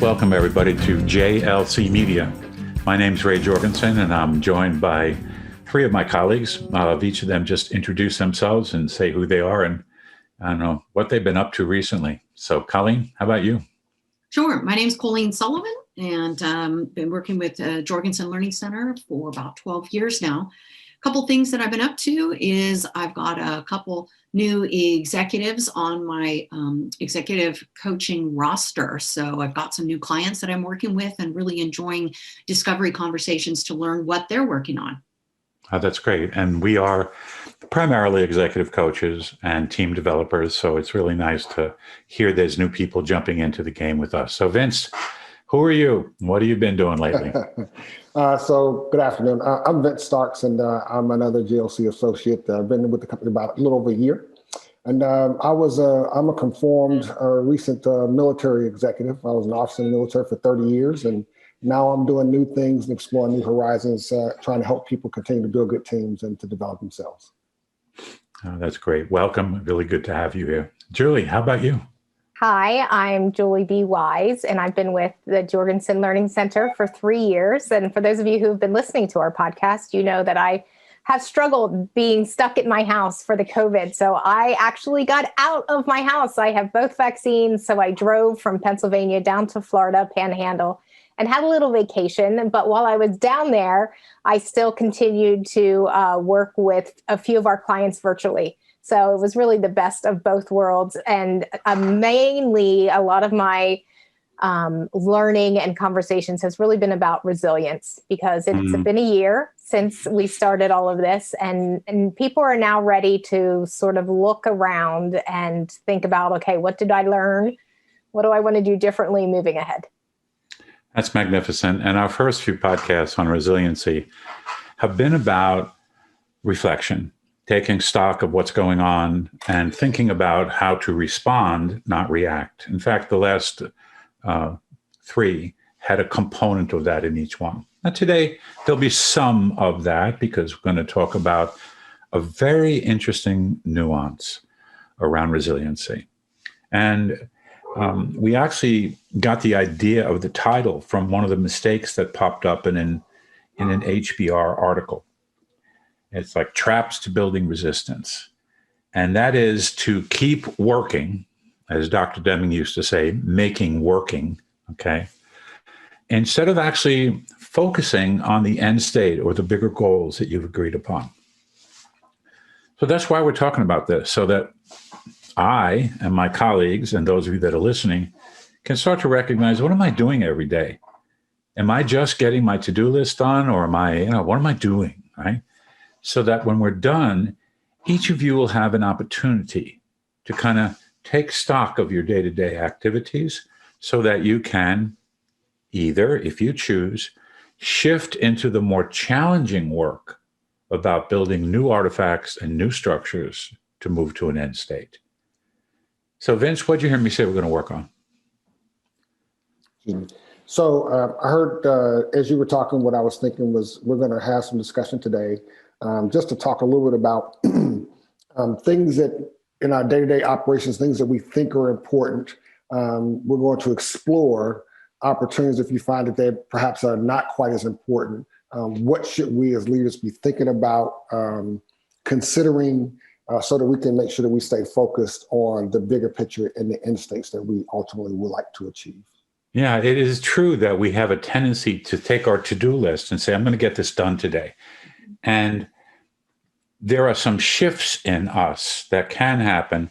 Welcome, everybody, to JLC Media. My name's Ray Jorgensen, and I'm joined by three of my colleagues. Each of them just introduce themselves and say who they are and, I don't know, what they've been up to recently. So, Colleen, how about you? Sure. My name's Colleen Sullivan, and been working with Jorgensen Learning Center for about 12 years now. A couple things that I've been up to is I've got a couple new executives on my executive coaching roster. So I've got some new clients that I'm working with and really enjoying discovery conversations to learn what they're working on. Oh, that's great. And we are primarily executive coaches and team developers. So it's really nice to hear there's new people jumping into the game with us. So Vince, who are you? What have you been doing lately? So good afternoon. I'm Vince Starks, and I'm another GLC associate. I've been with the company about a little over a year. And I'm a conformed recent military executive. I was an officer in the military for 30 years, and now I'm doing new things and exploring new horizons, trying to help people continue to build good teams and to develop themselves. Oh, that's great. Welcome. Really good to have you here. Julie, how about you? Hi, I'm Julie B. Wise, and I've been with the Jorgensen Learning Center for 3 years. And for those of you who've been listening to our podcast, you know that I have struggled being stuck at my house for the COVID. So I actually got out of my house. I have both vaccines. So I drove from Pennsylvania down to Florida, Panhandle, and had a little vacation. But while I was down there, I still continued to work with a few of our clients virtually. So it was really the best of both worlds. And mainly a lot of my learning and conversations has really been about resilience, because it's been a year since we started all of this. And people are now ready to sort of look around and think about, okay, what did I learn? What do I want to do differently moving ahead? That's magnificent. And our first few podcasts on resiliency have been about reflection, taking stock of what's going on and thinking about how to respond, not react. In fact, the last three had a component of that in each one. Now today, there'll be some of that because we're going to talk about a very interesting nuance around resiliency. And we actually got the idea of the title from one of the mistakes that popped up in an HBR article. It's like traps to building resistance. And that is to keep working, as Dr. Deming used to say, making working, okay? Instead of actually focusing on the end state or the bigger goals that you've agreed upon. So that's why we're talking about this, so that I and my colleagues and those of you that are listening can start to recognize, what am I doing every day? Am I just getting my to-do list done, or what am I doing, right? So that when we're done, each of you will have an opportunity to kind of take stock of your day-to-day activities so that you can either, if you choose, shift into the more challenging work about building new artifacts and new structures to move to an end state. So Vince, what'd you hear me say we're going to work on? So I heard as you were talking, what I was thinking was we're going to have some discussion today just to talk a little bit about things that in our day-to-day operations, things that we think are important. We're going to explore opportunities if you find that they perhaps are not quite as important. What should we as leaders be thinking about, considering, so that we can make sure that we stay focused on the bigger picture and the end states that we ultimately would like to achieve. Yeah, it is true that we have a tendency to take our to-do list and say, I'm going to get this done today. And there are some shifts in us that can happen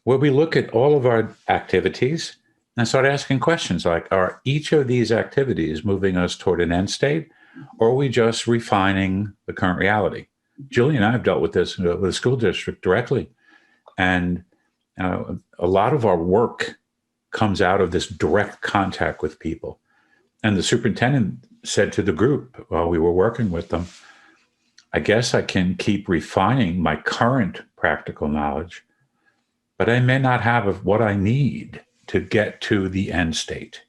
where we look at all of our activities and start asking questions like, are each of these activities moving us toward an end state, or are we just refining the current reality? Julie and I have dealt with this with the school district directly. And a lot of our work comes out of this direct contact with people. And the superintendent said to the group while we were working with them, I guess I can keep refining my current practical knowledge, but I may not have what I need to get to the end state.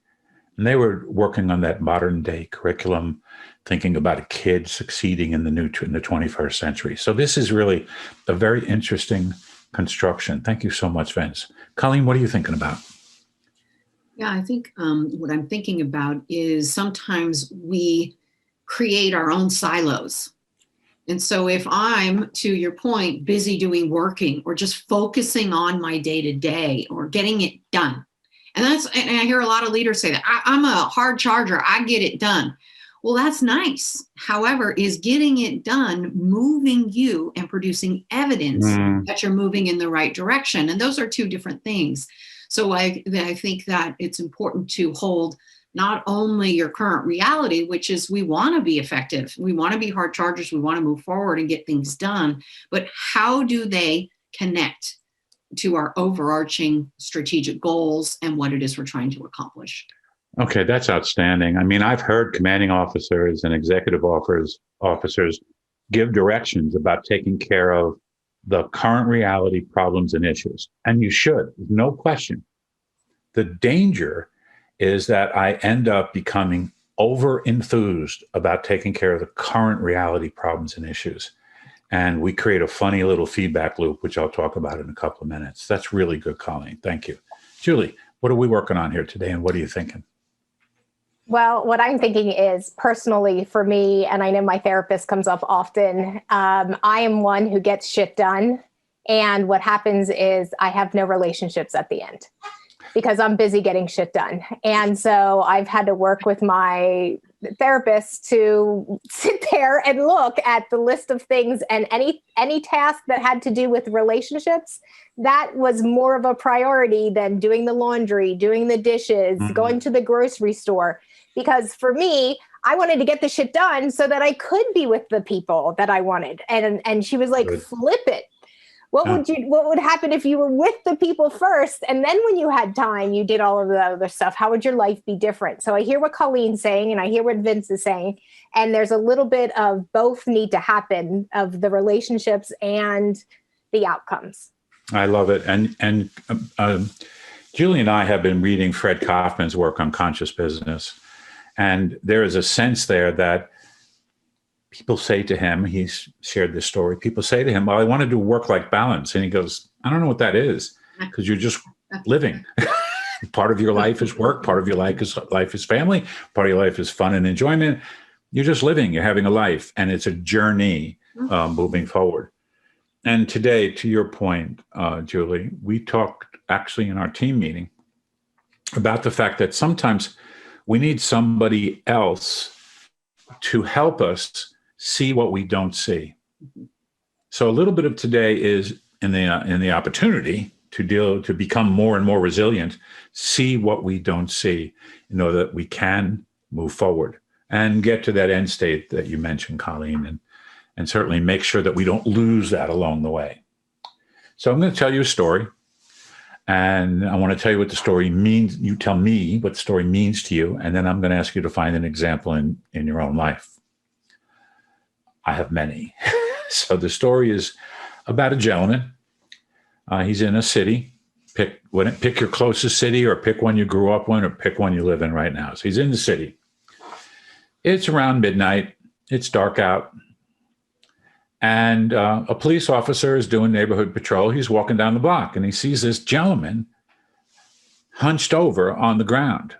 And they were working on that modern day curriculum, thinking about a kid succeeding in the 21st century. So this is really a very interesting construction. Thank you so much, Vince. Colleen, what are you thinking about? Yeah, I think what I'm thinking about is sometimes we create our own silos. And so if I'm, to your point, busy working or just focusing on my day to day or getting it done. And I hear a lot of leaders say that I'm a hard charger. I get it done. Well, that's nice. However, is getting it done moving you and producing evidence that you're moving in the right direction? And those are two different things. So I think that it's important to hold not only your current reality, which is we want to be effective, we want to be hard chargers, we want to move forward and get things done, but how do they connect to our overarching strategic goals and what it is we're trying to accomplish? Okay, that's outstanding. I mean, I've heard commanding officers and executive officers give directions about taking care of the current reality, problems, and issues. And you should, no question. The danger is that I end up becoming over enthused about taking care of the current reality, problems, and issues. And we create a funny little feedback loop, which I'll talk about in a couple of minutes. That's really good, Colleen. Thank you. Julie, what are we working on here today, and what are you thinking? Well, what I'm thinking is personally for me, and I know my therapist comes up often, I am one who gets shit done. And what happens is I have no relationships at the end because I'm busy getting shit done. And so I've had to work with my therapist to sit there and look at the list of things, and any task that had to do with relationships, that was more of a priority than doing the laundry, doing the dishes, going to the grocery store. Because for me, I wanted to get the shit done so that I could be with the people that I wanted. And she was like, flip it. What would happen if you were with the people first, and then when you had time, you did all of the other stuff? How would your life be different? So I hear what Colleen's saying, and I hear what Vince is saying, and there's a little bit of both need to happen, of the relationships and the outcomes. I love it. And Julie and I have been reading Fred Kaufman's work on conscious business, and there is a sense there that people say to him, he's shared this story, people say to him, well, I want to do work-life balance. And he goes, I don't know what that is, because you're just living. Part of your life is work. Part of your life is family. Part of your life is fun and enjoyment. You're just living. You're having a life. And it's a journey moving forward. And today, to your point, Julie, we talked actually in our team meeting about the fact that sometimes we need somebody else to help us see what we don't see. So a little bit of today is in the opportunity to become more and more resilient, see what we don't see, that we can move forward and get to that end state that you mentioned, Colleen, and certainly make sure that we don't lose that along the way. So I'm going to tell you a story, and I want to tell you what the story means. You tell me what the story means to you, and then I'm going to ask you to find an example in your own life. I have many. So the story is about a gentleman. He's in a city. Pick your closest city, or pick one you grew up in, or pick one you live in right now. So he's in the city. It's around midnight. It's dark out. And a police officer is doing neighborhood patrol. He's walking down the block, and he sees this gentleman hunched over on the ground.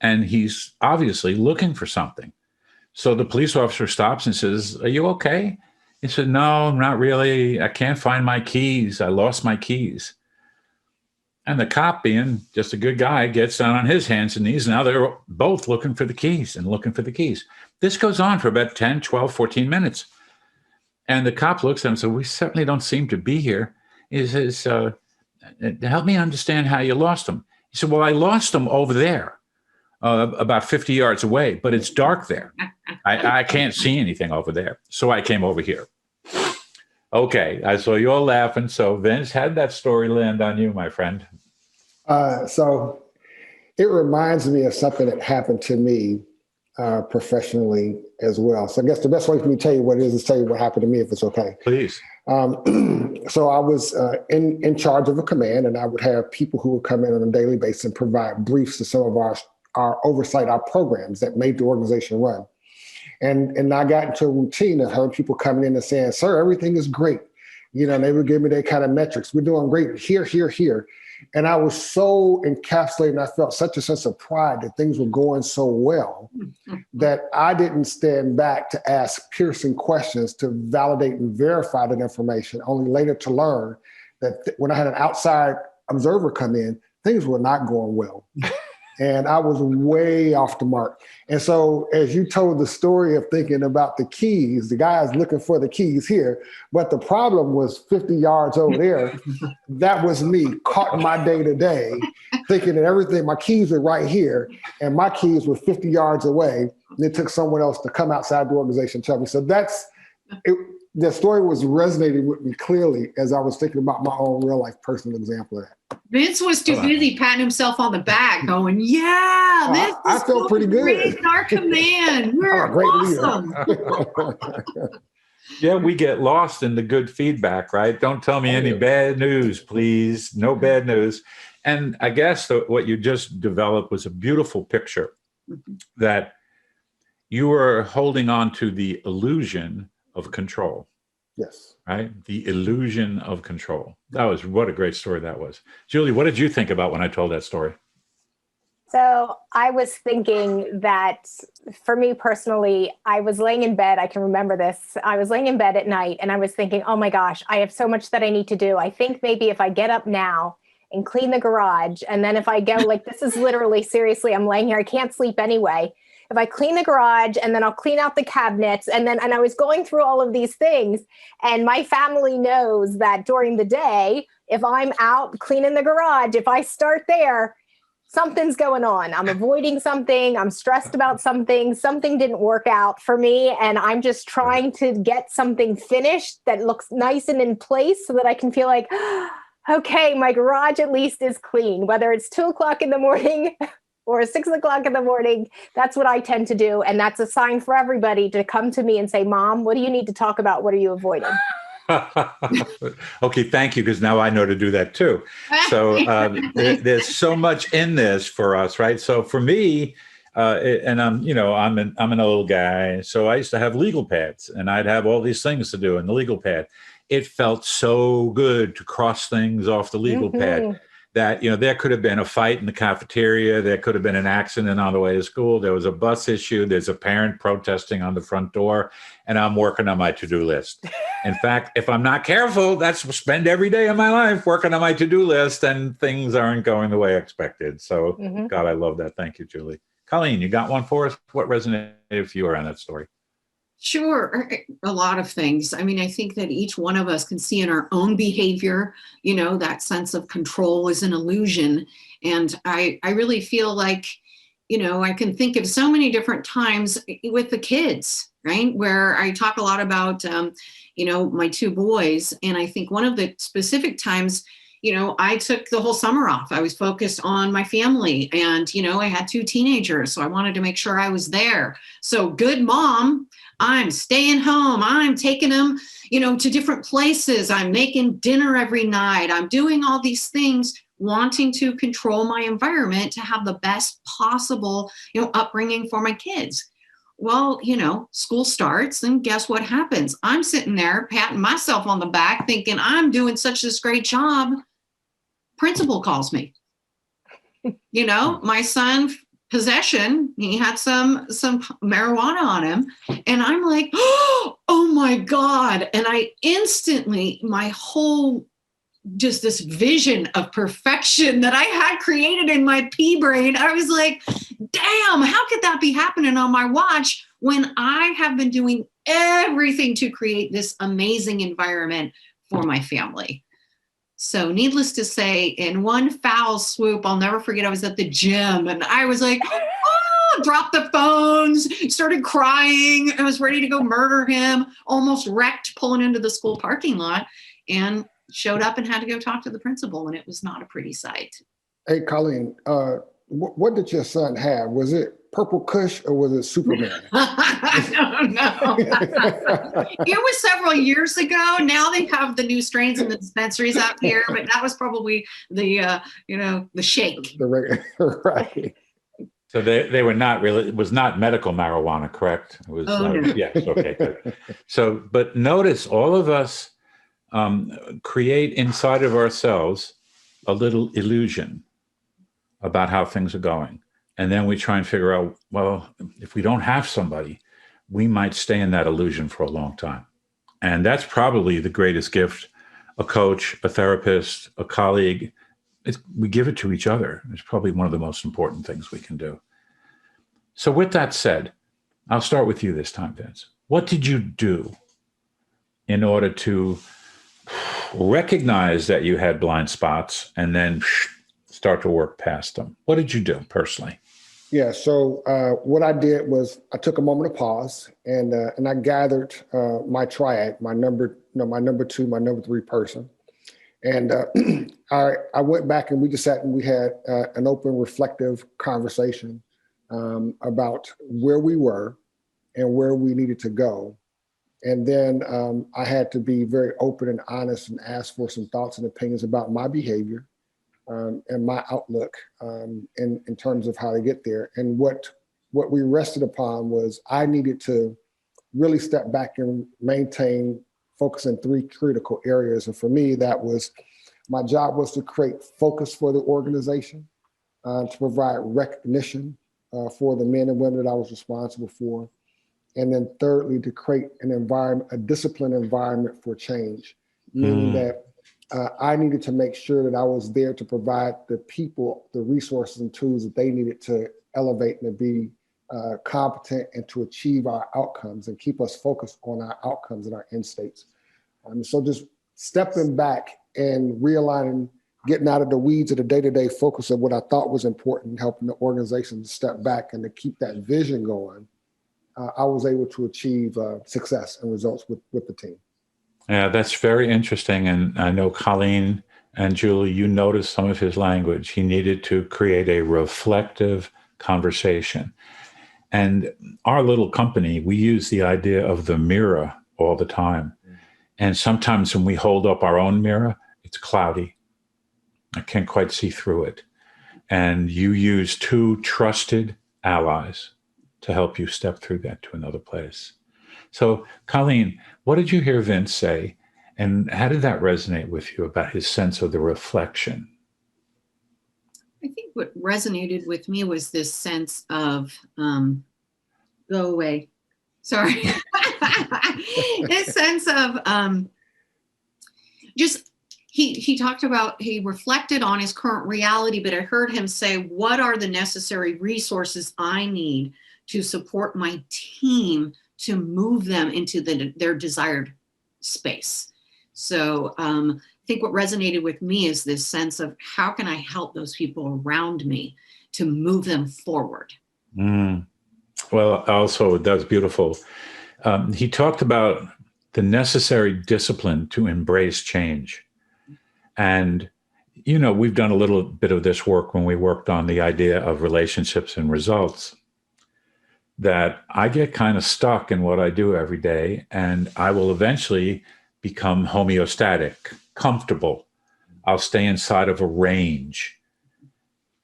And he's obviously looking for something. So the police officer stops and says, are you okay? He said, no, not really. I can't find my keys. I lost my keys. And the cop, being just a good guy, gets down on his hands and knees. Now they're both looking for the keys. This goes on for about 10, 12, 14 minutes. And the cop looks at him and says, we certainly don't seem to be here. He says, help me understand how you lost them. He said, well, I lost them over there, about 50 yards away, but it's dark there. I can't see anything over there. So I came over here. Okay, I saw you all laughing. So Vince, how did that story land on you, my friend? So it reminds me of something that happened to me professionally as well. So I guess the best way for me to tell you what it is tell you what happened to me, if it's okay. Please. So I was in charge of a command, and I would have people who would come in on a daily basis and provide briefs to some of our oversight, our programs that made the organization run. And I got into a routine of having people coming in and saying, sir, everything is great. And they would give me their kind of metrics. We're doing great here, here, here. And I was so encapsulated, and I felt such a sense of pride that things were going so well that I didn't stand back to ask piercing questions to validate and verify that information, only later to learn that when I had an outside observer come in, things were not going well. And I was way off the mark. And so as you told the story of thinking about the keys, the guy's looking for the keys here, but the problem was 50 yards over there. That was me caught in my day to day, thinking that everything, my keys were right here and my keys were 50 yards away. And it took someone else to come outside the organization and tell me. So the story was resonating with me clearly as I was thinking about my own real life personal example of that. Vince was too busy patting himself on the back going, yeah, this I felt pretty good. In our command. We're awesome. Yeah, we get lost in the good feedback, right? Don't tell me any bad news, please. No bad news. And I guess what you just developed was a beautiful picture that you were holding on to the illusion of control. Yes. Right? The illusion of control. What a great story that was. Julie, what did you think about when I told that story? So I was thinking that for me personally, I was laying in bed. I can remember this. I was laying in bed at night and I was thinking, oh my gosh, I have so much that I need to do. I think maybe if I get up now and clean the garage, and then if I go this is literally seriously, I'm laying here, I can't sleep anyway. If I clean the garage and then I'll clean out the cabinets and I was going through all of these things, and my family knows that during the day, if I'm out cleaning the garage, if I start there, something's going on. I'm avoiding something. I'm stressed about something. Something didn't work out for me. And I'm just trying to get something finished that looks nice and in place so that I can feel like, okay, my garage at least is clean, whether it's 2:00 in the morning or 6:00 in the morning. That's what I tend to do. And that's a sign for everybody to come to me and say, Mom, what do you need to talk about? What are you avoiding? Okay, thank you, because now I know to do that too. So there's so much in this for us, right? So for me, and I'm an old guy, so I used to have legal pads, and I'd have all these things to do in the legal pad. It felt so good to cross things off the legal pad. That, there could have been a fight in the cafeteria. There could have been an accident on the way to school. There was a bus issue. There's a parent protesting on the front door, and I'm working on my to-do list. In fact, if I'm not careful, that's spend every day of my life working on my to-do list, and things aren't going the way I expected. So, God, I love that. Thank you, Julie. Colleen, you got one for us? What resonated with you around that story? Sure. A lot of things. I mean, I think that each one of us can see in our own behavior, that sense of control is an illusion. And I really feel like, I can think of so many different times with the kids, right? Where I talk a lot about, my two boys. And I think one of the specific times, I took the whole summer off. I was focused on my family and, I had two teenagers. So I wanted to make sure I was there. So good mom, I'm staying home. I'm taking them, to different places. I'm making dinner every night. I'm doing all these things, wanting to control my environment to have the best possible, upbringing for my kids. Well, school starts and guess what happens? I'm sitting there patting myself on the back thinking I'm doing such this great job. Principal calls me. My son, possession, he had some marijuana on him, and I'm like, oh my God. And I instantly, my whole just this vision of perfection that I had created in my pea brain, I was like, damn, how could that be happening on my watch when I have been doing everything to create this amazing environment for my family? So needless to say, in one foul swoop, I'll never forget, I was at the gym and I was like, dropped the phones, started crying. I was ready to go murder him, almost wrecked pulling into the school parking lot, and showed up and had to go talk to the principal, and it was not a pretty sight. Hey, Colleen, what did your son have? Was it Purple Kush or was it Superman? I don't know. It was several years ago. Now they have the new strains in the dispensaries out here, but that was probably the shake. Right. So they were not really, it was not medical marijuana, correct? It was, no. Yes, okay, good. So, but notice all of us create inside of ourselves a little illusion about how things are going. And then we try and figure out, well, if we don't have somebody, we might stay in that illusion for a long time. And that's probably the greatest gift a coach, a therapist, a colleague, we give it to each other. It's probably one of the most important things we can do. So with that said, I'll start with you this time, Vince. What did you do in order to recognize that you had blind spots and then start to work past them? What did you do personally? Yeah. So what I did was I took a moment of pause and I gathered my triad, my number two, my number three person. And I went back and we just sat and we had an open, reflective conversation about where we were and where we needed to go. And then I had to be very open and honest and ask for some thoughts and opinions about my behavior and my outlook in terms of how to get there. And what we rested upon was I needed to really step back and maintain focus in three critical areas. And for me, that was my job was to create focus for the organization, to provide recognition for the men and women that I was responsible for. And then thirdly, to create an environment, a disciplined environment for change, meaning that I needed to make sure that I was there to provide the people the resources and tools that they needed to elevate and to be competent and to achieve our outcomes and keep us focused on our outcomes and our end states. So just stepping back and realigning, getting out of the weeds of the day-to-day focus of what I thought was important, helping the organization to step back and to keep that vision going, I was able to achieve success and results with the team. Yeah, that's very interesting. And I know Colleen and Julie, you noticed some of his language. He needed to create a reflective conversation. And our little company, we use the idea of the mirror all the time. And sometimes when we hold up our own mirror, it's cloudy. I can't quite see through it. And you use two trusted allies to help you step through that to another place. So, Colleen, what did you hear Vince say? And how did that resonate with you about his sense of the reflection? I think what resonated with me was this sense of go away. Sorry. This sense of just he talked about, he reflected on his current reality, but I heard him say, what are the necessary resources I need to support my team to move them into their desired space? So I think what resonated with me is this sense of how can I help those people around me to move them forward? Well, also, that's beautiful. He talked about the necessary discipline to embrace change. And, you know, we've done a little bit of this work when we worked on the idea of relationships and results, that I get kind of stuck in what I do every day, and I will eventually become homeostatic, comfortable. I'll stay inside of a range.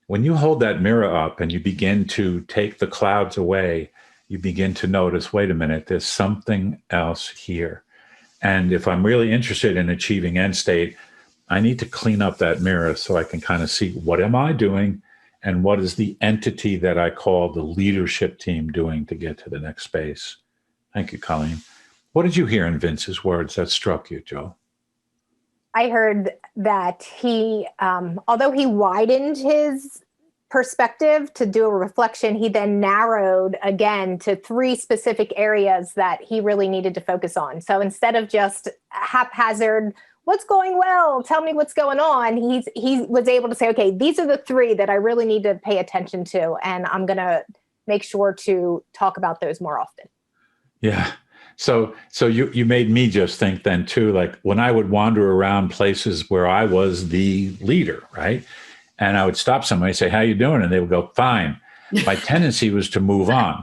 When you hold that mirror up and you begin to take the clouds away, you begin to notice, wait a minute, there's something else here. And if I'm really interested in achieving end state, I need to clean up that mirror so I can kind of see, what am I doing? And what is the entity that I call the leadership team doing to get to the next space? Thank you, Colleen. What did you hear in Vince's words that struck you, Joe? I heard that he, although he widened his perspective to do a reflection, he then narrowed again to three specific areas that he really needed to focus on. So instead of just haphazard, what's going well, tell me what's going on, he was able to say, okay, these are the three that I really need to pay attention to, and I'm going to make sure to talk about those more often. Yeah. So you made me just think then too, like when I would wander around places where I was the leader, right? And I would stop somebody and say, how you doing? And they would go, fine. My tendency was to move on.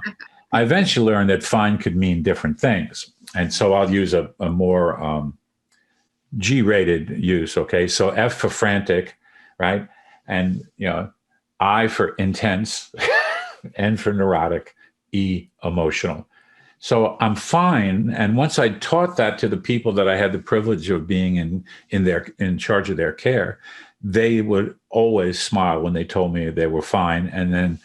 I eventually learned that fine could mean different things. And so I'll use a more G-rated use, okay? So F for frantic, right? And, you know, I for intense, N for neurotic, E, emotional. So I'm fine. And once I taught that to the people that I had the privilege of being in charge of their care, they would always smile when they told me they were fine. And then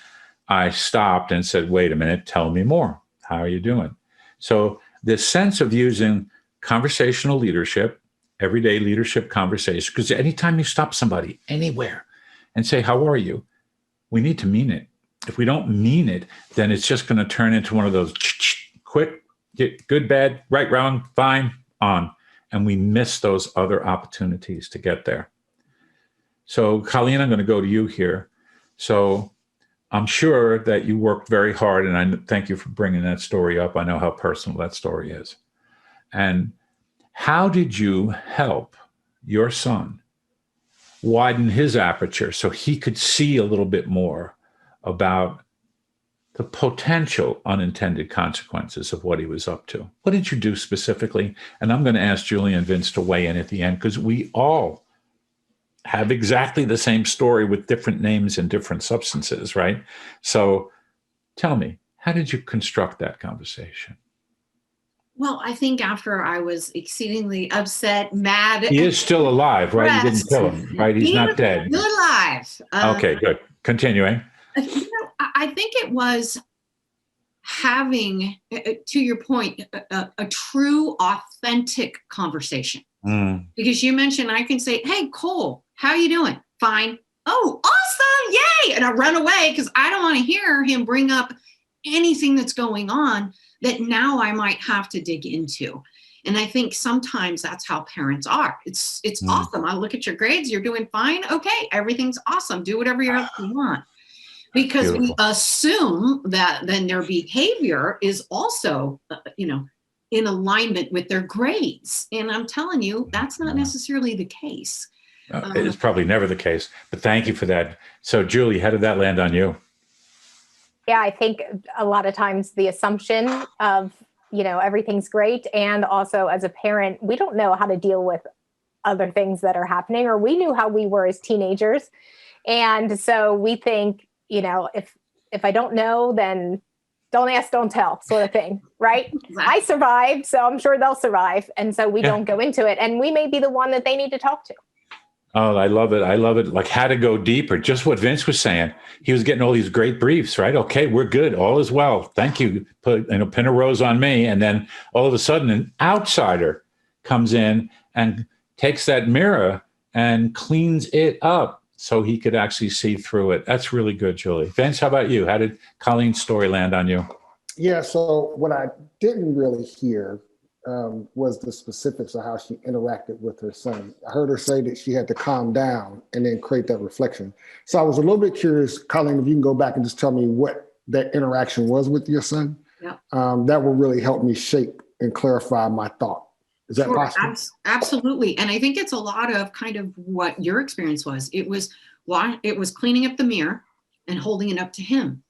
I stopped and said, wait a minute, tell me more. How are you doing? So this sense of using conversational leadership, everyday leadership conversation, because anytime you stop somebody anywhere and say, how are you? We need to mean it. If we don't mean it, then it's just going to turn into one of those quick, good, bad, right, wrong, fine, on. And we miss those other opportunities to get there. So, Colleen, I'm going to go to you here. So I'm sure that you worked very hard, and I thank you for bringing that story up. I know how personal that story is. And how did you help your son widen his aperture so he could see a little bit more about the potential unintended consequences of what he was up to? What did you do specifically? And I'm going to ask Julie and Vince to weigh in at the end, because we all have exactly the same story with different names and different substances, right? So tell me, how did you construct that conversation? Well, I think after I was exceedingly upset, mad. He is still alive, right? You didn't kill him, right? He's not dead. Still alive. Okay, good. Continuing. I think it was having, to your point, a true, authentic conversation. Because you mentioned, I can say, hey, Cole, how you doing? Fine. Oh, awesome. Yay. And I run away because I don't want to hear him bring up anything that's going on that now I might have to dig into. And I think sometimes that's how parents are. It's awesome. I look at your grades. You're doing fine. Okay. Everything's awesome. Do whatever you want. Because we assume that then their behavior is also, in alignment with their grades. And I'm telling you, that's not necessarily the case. It's probably never the case, but thank you for that. So Julie, how did that land on you? Yeah, I think a lot of times the assumption of, everything's great. And also as a parent, we don't know how to deal with other things that are happening, or we knew how we were as teenagers. And so we think, if I don't know, then don't ask, don't tell, sort of thing, right? Exactly. I survived, so I'm sure they'll survive. And so we don't go into it. And we may be the one that they need to talk to. Oh, I love it. I love it. Like how to go deeper. Just what Vince was saying. He was getting all these great briefs, right? Okay, we're good. All is well. Thank you. Put pin a rose on me. And then all of a sudden an outsider comes in and takes that mirror and cleans it up so he could actually see through it. That's really good, Julie. Vince, how about you? How did Colleen's story land on you? Yeah, so what I didn't really hear was the specifics of how she interacted with her son. I heard her say that she had to calm down and then create that reflection. So I was a little bit curious, Colleen, if you can go back and just tell me what that interaction was with your son. Yeah. That will really help me shape and clarify my thought. Is that possible? Absolutely. And I think it's a lot of kind of what your experience was. It was cleaning up the mirror and holding it up to him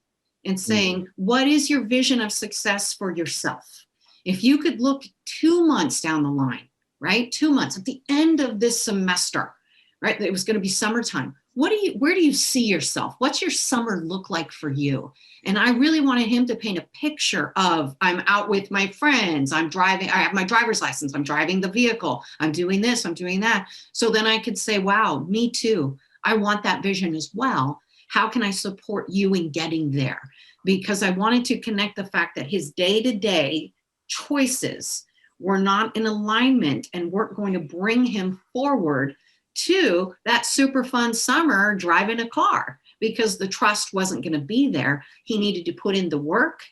and saying, what is your vision of success for yourself? If you could look 2 months down the line, right? 2 months at the end of this semester, right? It was going to be summertime. Where do you see yourself? What's your summer look like for you? And I really wanted him to paint a picture of, I'm out with my friends, I'm driving, I have my driver's license, I'm driving the vehicle, I'm doing this, I'm doing that. So then I could say, wow, me too. I want that vision as well. How can I support you in getting there? Because I wanted to connect the fact that his day-to-day choices were not in alignment and weren't going to bring him forward to that super fun summer driving a car, because the trust wasn't going to be there. He needed to put in the work,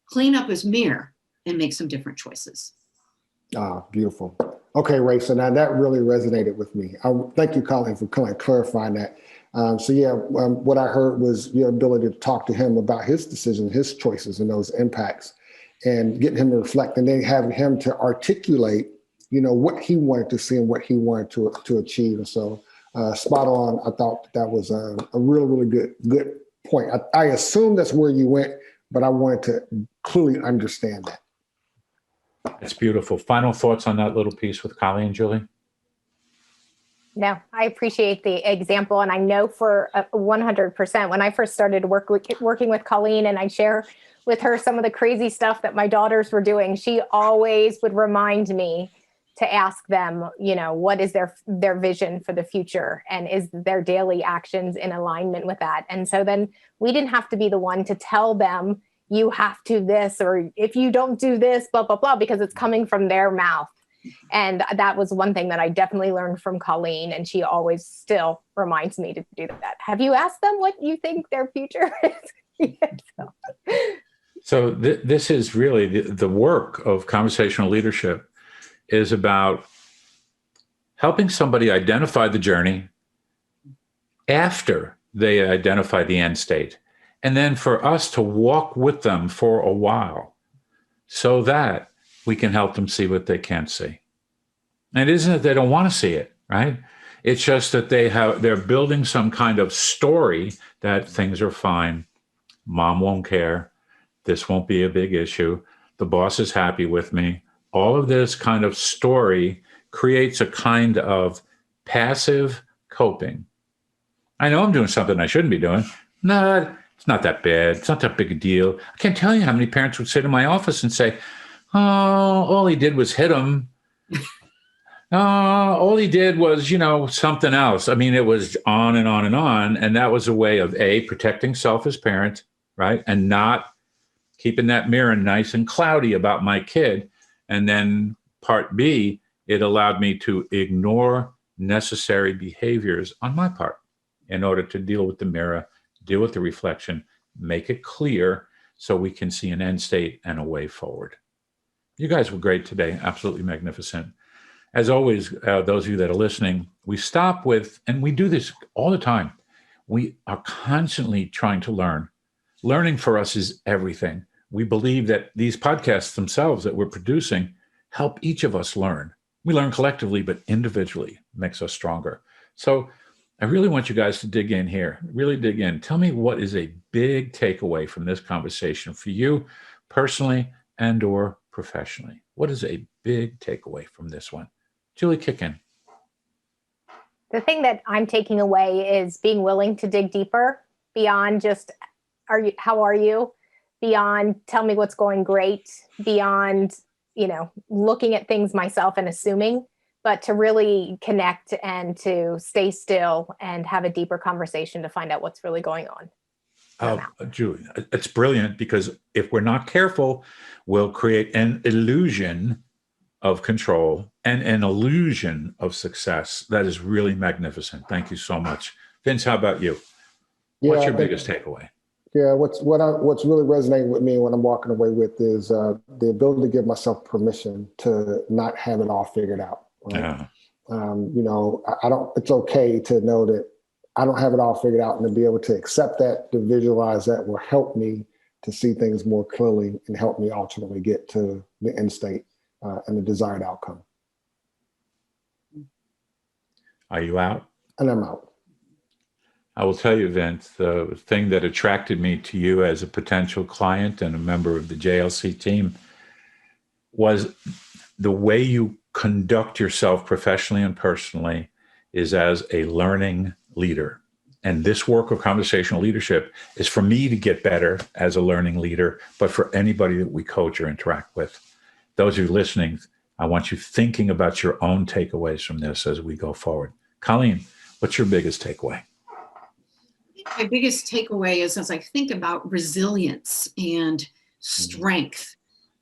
clean up his mirror, and make some different choices. Ah, beautiful. Okay, Ray, so now that really resonated with me. Thank you, Colleen, for kind of clarifying that. What I heard was your ability to talk to him about his decisions, his choices, and those impacts, and getting him to reflect, and then having him to articulate what he wanted to see and what he wanted to achieve. And so spot on. I thought that was a really, really good point. I assume that's where you went, but I wanted to clearly understand that. That's beautiful. Final thoughts on that little piece with Colleen, Julie? No, I appreciate the example. And I know for 100%, when I first started working with Colleen and I'd share with her some of the crazy stuff that my daughters were doing, she always would remind me to ask them, what is their vision for the future? And is their daily actions in alignment with that? And so then we didn't have to be the one to tell them, you have to this, or if you don't do this, blah, blah, blah, because it's coming from their mouth. And that was one thing that I definitely learned from Colleen, and she always still reminds me to do that. Have you asked them what you think their future is? So this is really the work of conversational leadership is about helping somebody identify the journey after they identify the end state. And then for us to walk with them for a while so that we can help them see what they can't see. And it isn't that they don't want to see it, right? It's just that they're building some kind of story that things are fine. Mom won't care. This won't be a big issue. The boss is happy with me. All of this kind of story creates a kind of passive coping. I know I'm doing something I shouldn't be doing. No, it's not that bad. It's not that big a deal. I can't tell you how many parents would sit in my office and say, oh, all he did was hit him. All he did was, something else. I mean, it was on and on and on. And that was a way of protecting self as parent, right? And not keeping that mirror nice and cloudy about my kid. And then part B, it allowed me to ignore necessary behaviors on my part in order to deal with the mirror, deal with the reflection, make it clear so we can see an end state and a way forward. You guys were great today. Absolutely magnificent. As always, those of you that are listening, we stop with, and we do this all the time. We are constantly trying to learn. Learning for us is everything. We believe that these podcasts themselves that we're producing help each of us learn. We learn collectively, but individually makes us stronger. So I really want you guys to dig in here, really dig in. Tell me what is a big takeaway from this conversation for you personally and or professionally. What is a big takeaway from this one? Julie, kick in. The thing that I'm taking away is being willing to dig deeper beyond just, how are you? Beyond, tell me what's going great, beyond, looking at things myself and assuming, but to really connect and to stay still and have a deeper conversation to find out what's really going on. Julie, it's brilliant, because if we're not careful, we'll create an illusion of control and an illusion of success. That is really magnificent. Thank you so much. Vince, how about you? What's your biggest takeaway? Yeah, what's really resonating with me, what I'm walking away with, is the ability to give myself permission to not have it all figured out. Right? Yeah. I don't. It's okay to know that I don't have it all figured out, and to be able to accept that, to visualize that, will help me to see things more clearly and help me ultimately get to the end state and the desired outcome. Are you out? And I'm out. I will tell you, Vince, the thing that attracted me to you as a potential client and a member of the JLC team was the way you conduct yourself professionally and personally is as a learning leader. And this work of conversational leadership is for me to get better as a learning leader, but for anybody that we coach or interact with. Those of you listening, I want you thinking about your own takeaways from this as we go forward. Colleen, what's your biggest takeaway? My biggest takeaway is, as I think about resilience and strength,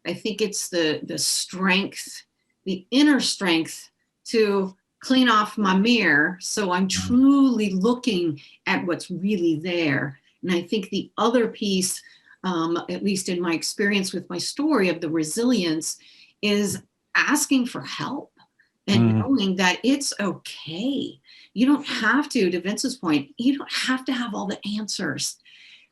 I think it's the strength, the inner strength to clean off my mirror so I'm truly looking at what's really there. And I think the other piece, at least in my experience with my story of the resilience, is asking for help and knowing that it's okay. You don't have to Vince's point, you don't have to have all the answers.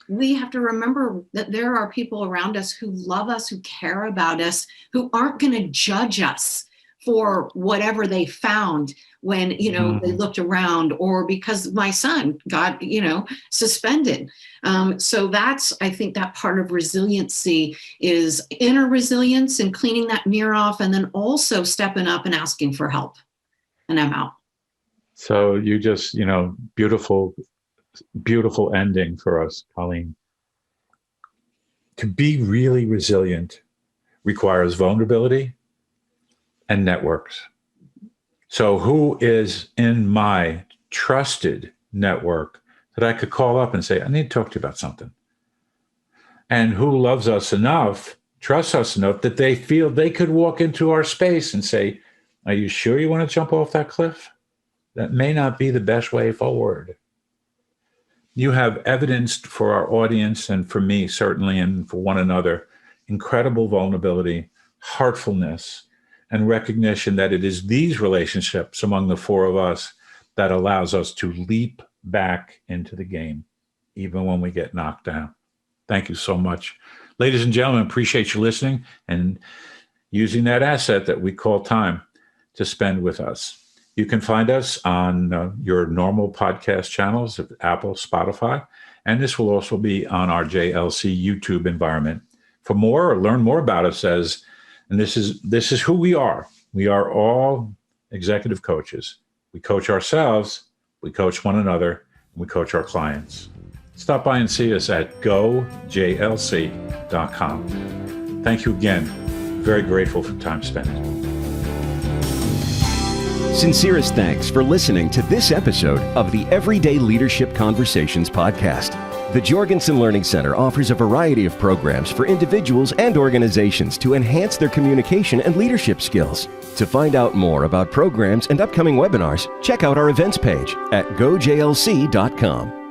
We have to remember that there are people around us who love us, who care about us, who aren't going to judge us for whatever they found when, they looked around, or because my son got, suspended. So that's, I think that part of resiliency is inner resilience and cleaning that mirror off, and then also stepping up and asking for help. And I'm out. So you just, beautiful, beautiful ending for us, Colleen. To be really resilient requires vulnerability and networks. So who is in my trusted network that I could call up and say, I need to talk to you about something? And who loves us enough, trusts us enough that they feel they could walk into our space and say, are you sure you want to jump off that cliff? That may not be the best way forward. You have evidenced for our audience and for me, certainly, and for one another, incredible vulnerability, heartfulness, and recognition that it is these relationships among the four of us that allows us to leap back into the game, even when we get knocked down. Thank you so much. Ladies and gentlemen, appreciate you listening and using that asset that we call time to spend with us. You can find us on your normal podcast channels of Apple, Spotify, and this will also be on our JLC YouTube environment. For more or learn more about us, and this is who we are. We are all executive coaches. We coach ourselves, we coach one another, and we coach our clients. Stop by and see us at gojlc.com. Thank you again. Very grateful for time spent. Sincerest thanks for listening to this episode of the Everyday Leadership Conversations podcast. The Jorgensen Learning Center offers a variety of programs for individuals and organizations to enhance their communication and leadership skills. To find out more about programs and upcoming webinars, check out our events page at gojlc.com.